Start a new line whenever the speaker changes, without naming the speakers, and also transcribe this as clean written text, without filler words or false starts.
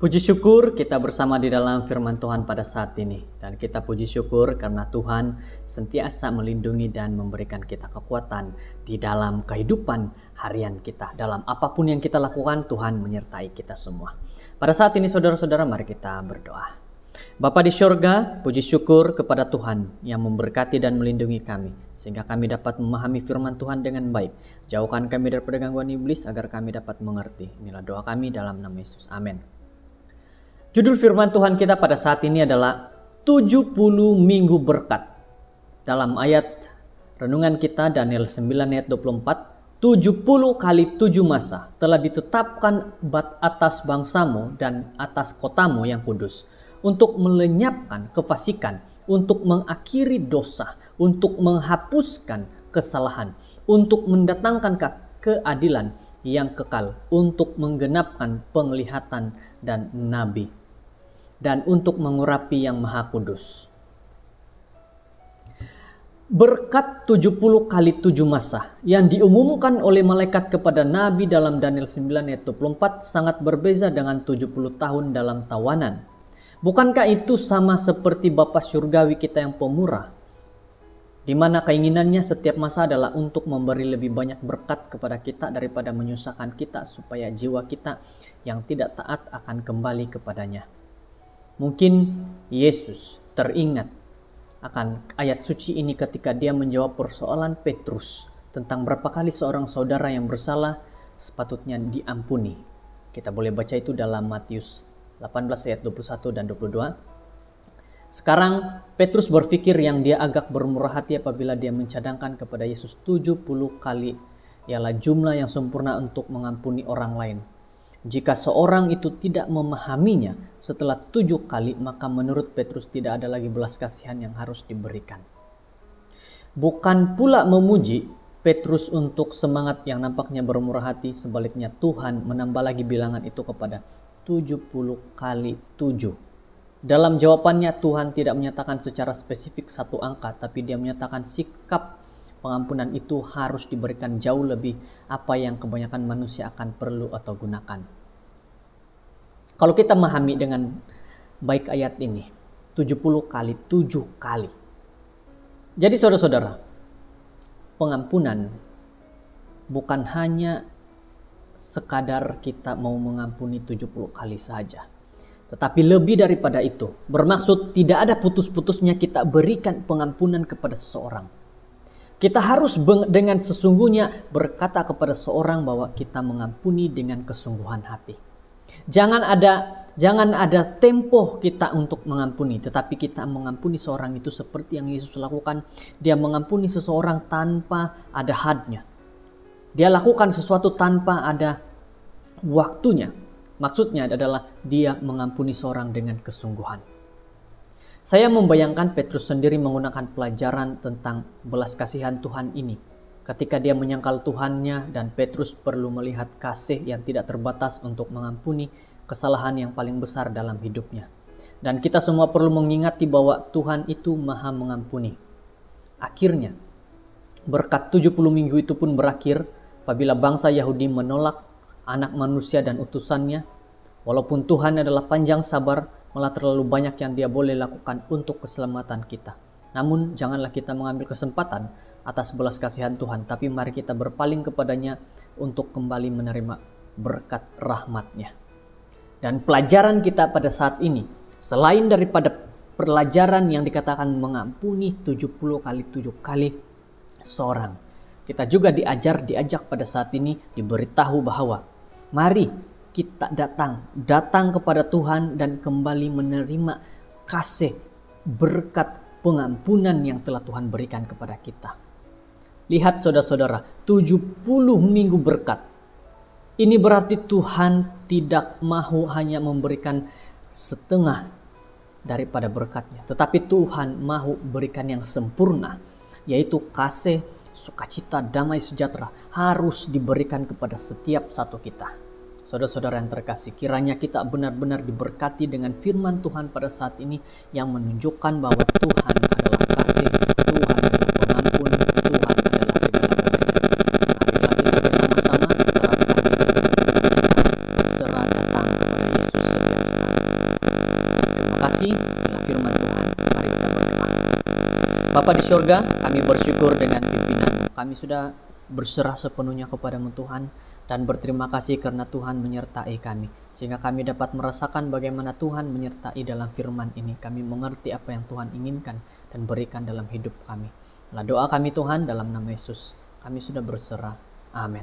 Puji syukur kita bersama di dalam firman Tuhan pada saat ini. Dan kita puji syukur karena Tuhan sentiasa melindungi dan memberikan kita kekuatan di dalam kehidupan harian kita. Dalam apapun yang kita lakukan, Tuhan menyertai kita semua. Pada saat ini saudara-saudara, mari kita berdoa. Bapa di surga, puji syukur kepada Tuhan yang memberkati dan melindungi kami, sehingga kami dapat memahami firman Tuhan dengan baik. Jauhkan kami daripada gangguan iblis agar kami dapat mengerti. Inilah doa kami dalam nama Yesus. Amin. Judul firman Tuhan kita pada saat ini adalah 70 minggu berkat. Dalam ayat renungan kita Daniel 9 ayat 24, 70 kali 7 masa telah ditetapkan atas bangsamu dan atas kotamu yang kudus, untuk melenyapkan kefasikan, untuk mengakhiri dosa, untuk menghapuskan kesalahan, untuk mendatangkan keadilan yang kekal, untuk menggenapkan penglihatan dan nabi, dan untuk mengurapi yang maha kudus. Berkat 70 kali 7 masa yang diumumkan oleh malaikat kepada Nabi dalam Daniel 9 ayat 24 sangat berbeza dengan 70 tahun dalam tawanan. Bukankah itu sama seperti Bapa Surgawi kita yang pemurah, di mana keinginannya setiap masa adalah untuk memberi lebih banyak berkat kepada kita daripada menyusahkan kita, supaya jiwa kita yang tidak taat akan kembali kepadanya. Mungkin Yesus teringat akan ayat suci ini ketika dia menjawab persoalan Petrus tentang berapa kali seorang saudara yang bersalah sepatutnya diampuni. Kita boleh baca itu dalam Matius 18 ayat 21 dan 22. Sekarang Petrus berpikir yang dia agak bermurah hati apabila dia mencadangkan kepada Yesus 70 kali ialah jumlah yang sempurna untuk mengampuni orang lain. Jika seorang itu tidak memahaminya setelah 7 kali, maka menurut Petrus tidak ada lagi belas kasihan yang harus diberikan. Bukan pula memuji Petrus untuk semangat yang nampaknya bermurah hati, sebaliknya Tuhan menambah lagi bilangan itu kepada 70 kali 7. Dalam jawabannya Tuhan tidak menyatakan secara spesifik satu angka, tapi dia menyatakan sikap pengampunan itu harus diberikan jauh lebih apa yang kebanyakan manusia akan perlu atau gunakan. Kalau kita memahami dengan baik ayat ini, 70 kali 7 kali. Jadi saudara-saudara, pengampunan bukan hanya sekadar kita mau mengampuni 70 kali saja, tetapi lebih daripada itu. Bermaksud tidak ada putus-putusnya kita berikan pengampunan kepada seseorang. Kita harus dengan sesungguhnya berkata kepada seorang bahwa kita mengampuni dengan kesungguhan hati. Jangan ada tempo kita untuk mengampuni, tetapi kita mengampuni seorang itu seperti yang Yesus lakukan. Dia mengampuni seseorang tanpa ada hadnya. Dia lakukan sesuatu tanpa ada waktunya. Maksudnya adalah dia mengampuni seorang dengan kesungguhan. Saya membayangkan Petrus sendiri menggunakan pelajaran tentang belas kasihan Tuhan ini ketika dia menyangkal Tuhannya, dan Petrus perlu melihat kasih yang tidak terbatas untuk mengampuni kesalahan yang paling besar dalam hidupnya. Dan kita semua perlu mengingati bahwa Tuhan itu maha mengampuni. Akhirnya berkat 70 minggu itu pun berakhir apabila bangsa Yahudi menolak anak manusia dan utusannya. Walaupun Tuhan adalah panjang sabar, malah terlalu banyak yang dia boleh lakukan untuk keselamatan kita. Namun janganlah kita mengambil kesempatan atas belas kasihan Tuhan, tapi mari kita berpaling kepadanya untuk kembali menerima berkat rahmat-Nya. Dan pelajaran kita pada saat ini, selain daripada pelajaran yang dikatakan mengampuni 70 kali 7 kali seorang, kita juga diajak pada saat ini, diberitahu bahwa mari kita datang kepada Tuhan dan kembali menerima kasih berkat pengampunan yang telah Tuhan berikan kepada kita. Lihat saudara-saudara, 70 minggu berkat. Ini berarti Tuhan tidak mahu hanya memberikan setengah daripada berkatnya, tetapi Tuhan mahu berikan yang sempurna, yaitu kasih, sukacita, damai sejahtera harus diberikan kepada setiap satu kita. Saudara-saudara yang terkasih, kiranya kita benar-benar diberkati dengan firman Tuhan pada saat ini yang menunjukkan bahwa Tuhan adalah kasih, Tuhan adalah pengampun, Tuhan adalah segala-galanya. Marilah kita bersama-sama terapkan serah datang kepada Yesus setiap saat. Bapa di surga, kami bersyukur dengan pimpinan-Mu. Kami sudah berserah sepenuhnya kepada-Mu Tuhan, dan berterima kasih karena Tuhan menyertai kami, sehingga kami dapat merasakan bagaimana Tuhan menyertai dalam firman ini. Kami mengerti apa yang Tuhan inginkan dan berikan dalam hidup kami. Doa kami Tuhan, dalam nama Yesus kami sudah berserah. Amin.